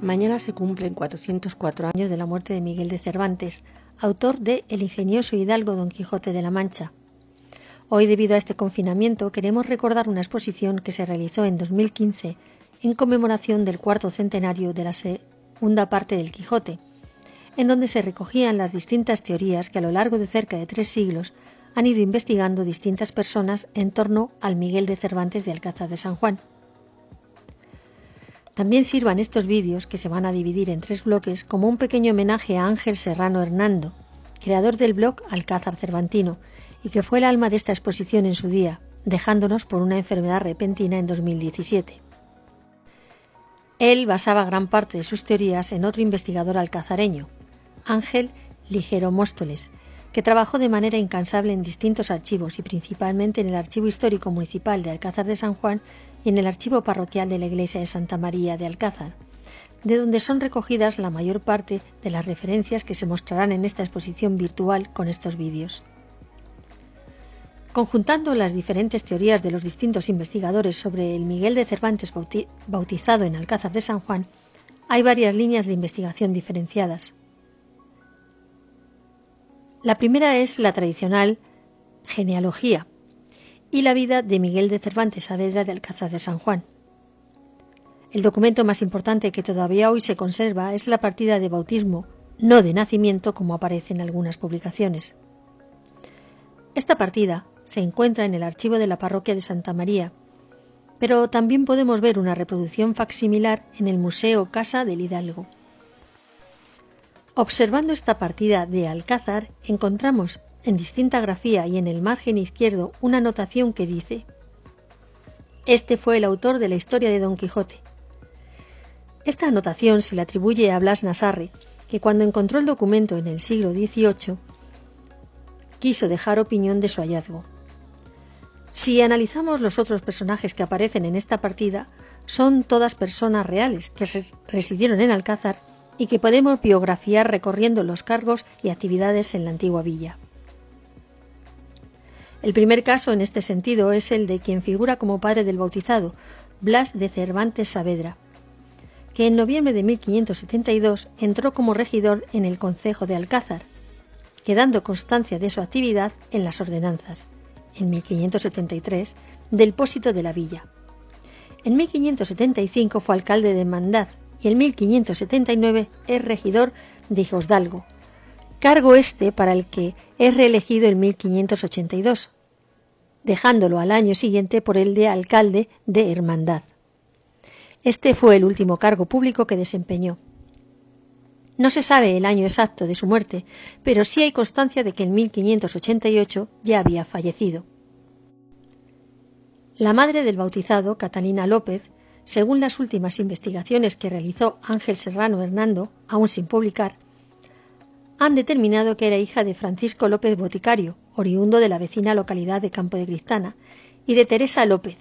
Mañana se cumplen 404 años de la muerte de Miguel de Cervantes, autor de El ingenioso hidalgo Don Quijote de la Mancha. Hoy, debido a este confinamiento, queremos recordar una exposición que se realizó en 2015 en conmemoración del cuarto centenario de la segunda parte del Quijote, en donde se recogían las distintas teorías que a lo largo de cerca de 3 siglos han ido investigando distintas personas en torno al Miguel de Cervantes de Alcázar de San Juan. También sirvan estos vídeos, que se van a dividir en 3 bloques, como un pequeño homenaje a Ángel Serrano Hernando, creador del blog Alcázar Cervantino, y que fue el alma de esta exposición en su día, dejándonos por una enfermedad repentina en 2017. Él basaba gran parte de sus teorías en otro investigador alcazareño, Ángel Ligero Móstoles, que trabajó de manera incansable en distintos archivos y principalmente en el Archivo Histórico Municipal de Alcázar de San Juan y en el Archivo Parroquial de la Iglesia de Santa María de Alcázar, de donde son recogidas la mayor parte de las referencias que se mostrarán en esta exposición virtual con estos vídeos. Conjuntando las diferentes teorías de los distintos investigadores sobre el Miguel de Cervantes bautizado en Alcázar de San Juan, hay varias líneas de investigación diferenciadas. La primera es la tradicional genealogía y la vida de Miguel de Cervantes Saavedra de Alcázar de San Juan. El documento más importante que todavía hoy se conserva es la partida de bautismo, no de nacimiento como aparece en algunas publicaciones. Esta partida se encuentra en el archivo de la parroquia de Santa María, pero también podemos ver una reproducción facsimilar en el Museo Casa del Hidalgo. Observando esta partida de Alcázar, encontramos en distinta grafía y en el margen izquierdo una anotación que dice: este fue el autor de la historia de Don Quijote. Esta anotación se le atribuye a Blas Nasarre, que cuando encontró el documento en el siglo XVIII quiso dejar opinión de su hallazgo. Si analizamos los otros personajes que aparecen en esta partida, son todas personas reales que residieron en Alcázar y que podemos biografiar recorriendo los cargos y actividades en la antigua villa. El primer caso en este sentido es el de quien figura como padre del bautizado, Blas de Cervantes Saavedra, que en noviembre de 1572 entró como regidor en el concejo de Alcázar, quedando constancia de su actividad en las ordenanzas, en 1573, del pósito de la villa. En 1575 fue alcalde de Hermandad y en 1579 es regidor de Hijosdalgo, cargo para el que es reelegido en 1582, dejándolo al año siguiente por el de alcalde de Hermandad. Este fue el último cargo público que desempeñó. No se sabe el año exacto de su muerte, pero sí hay constancia de que en 1588 ya había fallecido. La madre del bautizado, Catalina López, según las últimas investigaciones que realizó Ángel Serrano Hernando, aún sin publicar, han determinado que era hija de Francisco López Boticario, oriundo de la vecina localidad de Campo de Cristana, y de Teresa López.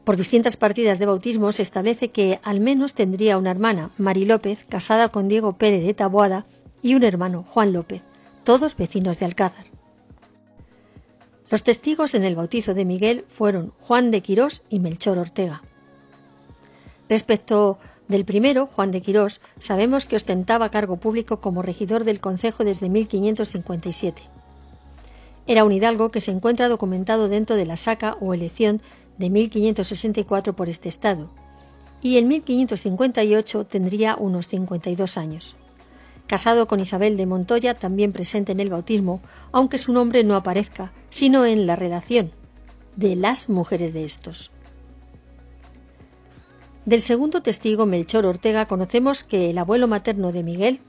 Por distintas partidas de bautismo se establece que al menos tendría una hermana, Mari López, casada con Diego Pérez de Taboada, y un hermano, Juan López, todos vecinos de Alcázar. Los testigos en el bautizo de Miguel fueron Juan de Quirós y Melchor Ortega. Respecto del primero, Juan de Quirós, sabemos que ostentaba cargo público como regidor del concejo desde 1557. Era un hidalgo que se encuentra documentado dentro de la saca o elección de 1564 por este estado, y en 1558 tendría unos 52 años. Casado con Isabel de Montoya, también presente en el bautismo, aunque su nombre no aparezca, sino en la redacción de las mujeres de estos. Del segundo testigo, Melchor Ortega, conocemos que el abuelo materno de Miguel,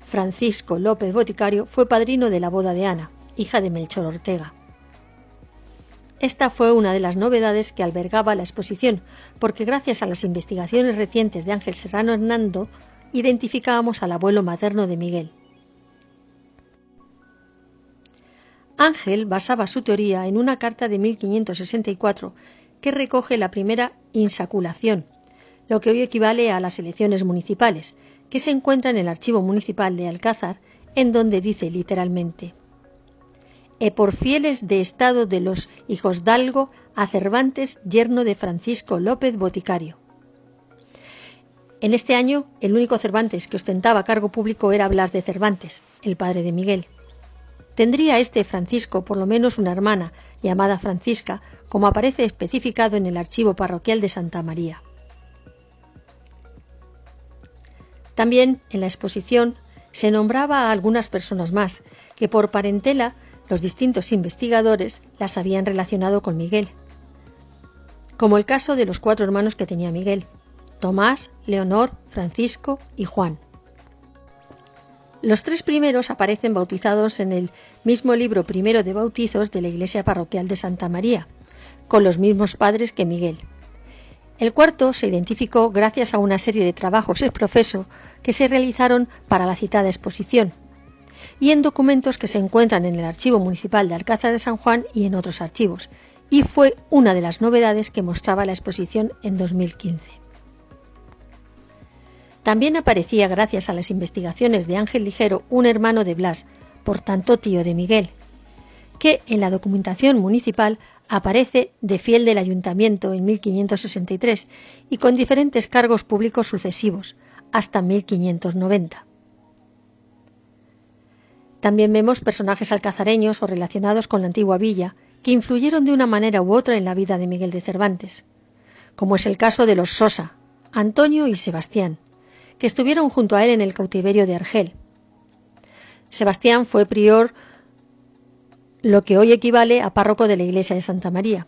Francisco López Boticario, fue padrino de la boda de Ana, hija de Melchor Ortega. Esta fue una de las novedades que albergaba la exposición, porque gracias a las investigaciones recientes de Ángel Serrano Hernando, identificábamos al abuelo materno de Miguel. Ángel basaba su teoría en una carta de 1564 que recoge la primera insaculación, lo que hoy equivale a las elecciones municipales, que se encuentra en el Archivo Municipal de Alcázar, en donde dice literalmente: «E por fieles de estado de los Hijosdalgo a Cervantes, yerno de Francisco López Boticario». En este año, el único Cervantes que ostentaba cargo público era Blas de Cervantes, el padre de Miguel. Tendría este Francisco por lo menos una hermana, llamada Francisca, como aparece especificado en el archivo parroquial de Santa María. También en la exposición se nombraba a algunas personas más, que por parentela los distintos investigadores las habían relacionado con Miguel, como el caso de los 4 hermanos que tenía Miguel: Tomás, Leonor, Francisco y Juan. Los 3 primeros aparecen bautizados en el mismo libro primero de bautizos de la iglesia parroquial de Santa María, con los mismos padres que Miguel. El 4º se identificó gracias a una serie de trabajos ex professo que se realizaron para la citada exposición, y en documentos que se encuentran en el Archivo Municipal de Alcázar de San Juan y en otros archivos, y fue una de las novedades que mostraba la exposición en 2015. También aparecía, gracias a las investigaciones de Ángel Ligero, un hermano de Blas, por tanto tío de Miguel, que en la documentación municipal aparece de fiel del ayuntamiento en 1563 y con diferentes cargos públicos sucesivos, hasta 1590. También vemos personajes alcazareños o relacionados con la antigua villa que influyeron de una manera u otra en la vida de Miguel de Cervantes, como es el caso de los Sosa, Antonio y Sebastián, que estuvieron junto a él en el cautiverio de Argel. Sebastián fue prior, lo que hoy equivale a párroco de la iglesia de Santa María.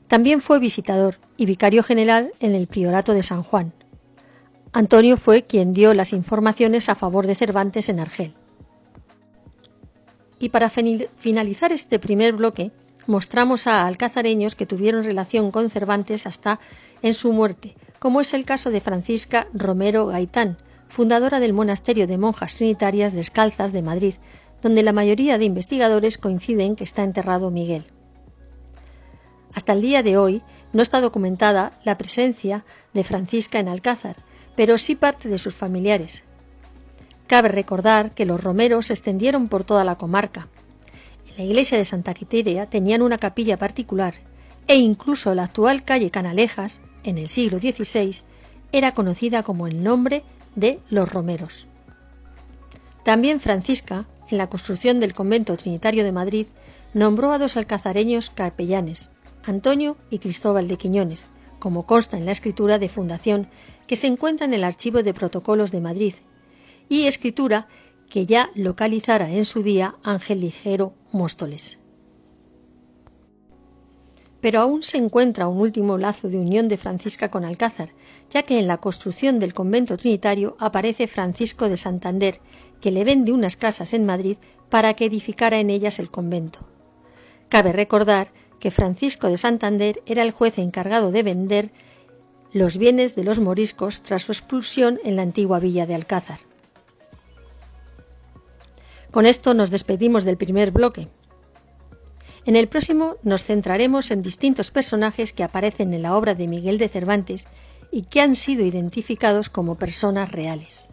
También fue visitador y vicario general en el priorato de San Juan. Antonio fue quien dio las informaciones a favor de Cervantes en Argel. Y para finalizar este primer bloque, mostramos a alcazareños que tuvieron relación con Cervantes hasta en su muerte, como es el caso de Francisca Romero Gaitán, fundadora del monasterio de monjas trinitarias descalzas de Madrid, donde la mayoría de investigadores coinciden que está enterrado Miguel. Hasta el día de hoy no está documentada la presencia de Francisca en Alcázar, pero sí parte de sus familiares. Cabe recordar que los romeros se extendieron por toda la comarca. En la iglesia de Santa Quiteria tenían una capilla particular e incluso la actual calle Canalejas, en el siglo XVI, era conocida como el nombre de los romeros. También Francisca, en la construcción del convento trinitario de Madrid, nombró a 2 alcazareños capellanes, Antonio y Cristóbal de Quiñones, como consta en la escritura de fundación que se encuentra en el Archivo de Protocolos de Madrid, y escritura que ya localizara en su día Ángel Ligero Móstoles. Pero aún se encuentra un último lazo de unión de Francisca con Alcázar, ya que en la construcción del convento trinitario aparece Francisco de Santander, que le vende unas casas en Madrid para que edificara en ellas el convento. Cabe recordar que Francisco de Santander era el juez encargado de vender los bienes de los moriscos tras su expulsión en la antigua villa de Alcázar. Con esto nos despedimos del primer bloque. En el próximo nos centraremos en distintos personajes que aparecen en la obra de Miguel de Cervantes y que han sido identificados como personas reales.